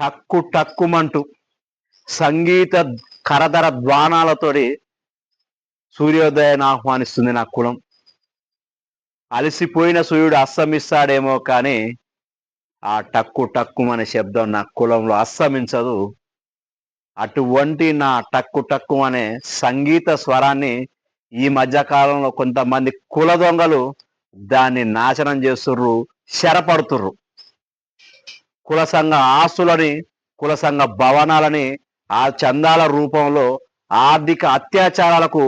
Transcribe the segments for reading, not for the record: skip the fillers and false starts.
Tuck టక్కుమంటూ సంగీత కరదర ధ్వానాలతోటి సూర్యోదయాన్ని ఆహ్వానిస్తుంది నా కులం. అలసిపోయిన సూర్యుడు అస్తమిస్తాడేమో కానీ ఆ టక్కు టక్కుమనే శబ్దం నా కులంలో అస్తమించదు. అటువంటి నా టక్కు టక్కు అనే సంగీత స్వరాన్ని ఈ మధ్య కాలంలో కొంతమంది కుల దొంగలు దాన్ని నాశనం చేస్తుర్రు, శరపడుతుర్రు. కుల సంఘ ఆస్తులని, కుల సంఘ భవనాలని ఆ చందాల రూపంలో ఆర్థిక అత్యాచారాలకు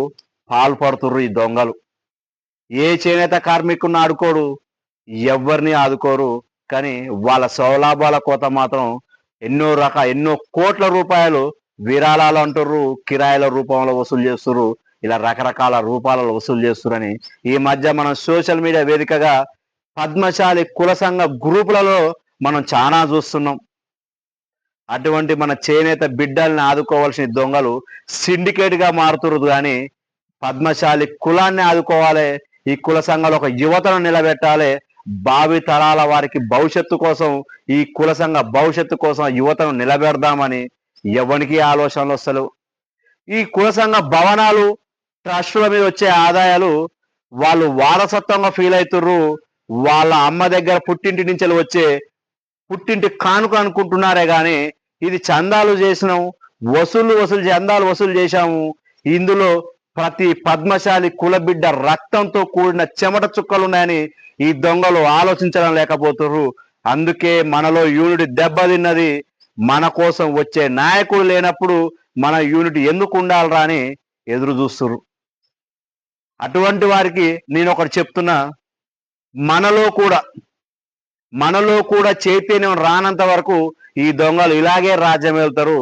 పాల్పడుతుర్రు ఈ దొంగలు. ఏ చేనేత కార్మికుడిని ఆడుకోరు, ఎవరిని ఆదుకోరు. కానీ వాళ్ళ సౌలాభాల కోత మాత్రం ఎన్నో కోట్ల రూపాయలు విరాళాలు అంటుర్రు, కిరాయిల రూపంలో వసూలు చేస్తుర్రు, ఇలా రకరకాల రూపాలలో వసూలు చేస్తురని ఈ మధ్య మనం సోషల్ మీడియా వేదికగా పద్మశాలి కుల సంఘ గ్రూపులలో మనం చాలా చూస్తున్నాం. అటువంటి మన చేనేత బిడ్డల్ని ఆదుకోవాల్సిన దొంగలు సిండికేట్ గా మారుతున్నారు. కానీ పద్మశాలి కులాన్ని ఆదుకోవాలి, ఈ కుల సంఘాలు ఒక యువతను నిలబెట్టాలి, భావి తరాల వారికి భవిష్యత్తు కోసం, ఈ కుల సంఘ భవిష్యత్తు కోసం యువతను నిలబెడదామని ఎవరికి ఆలోచనలు వస్తలేవు. ఈ కుల సంఘ భవనాలు, ట్రస్టుల మీద వచ్చే ఆదాయాలు వాళ్ళు వారసత్వంగా ఫీల్ అవుతుర్రు. వాళ్ళ అమ్మ దగ్గర పుట్టింటి నుంచి వచ్చే పుట్టింటి కానుక అనుకుంటున్నారే కానీ ఇది చందాలు చేసినాం, చందాలు వసూలు చేశాము. ఇందులో ప్రతి పద్మశాలి కుల బిడ్డ రక్తంతో కూడిన చెమట చుక్కలు ఉన్నాయని ఈ దొంగలు ఆలోచించడం లేకపోతుర్రు. అందుకే మనలో యూనిటీ దెబ్బతిన్నది. మన కోసం వచ్చే నాయకుడు లేనప్పుడు మన యూనిటీ ఎందుకు ఉండాలరా అని ఎదురు చూస్తుర్రు. అటువంటి వారికి నేను ఒకటి చెప్తున్నా, మనలో కూడా చైతన్యం రానంత వరకు ఈ దొంగలు ఇలాగే రాజ్యం వెళ్తారు.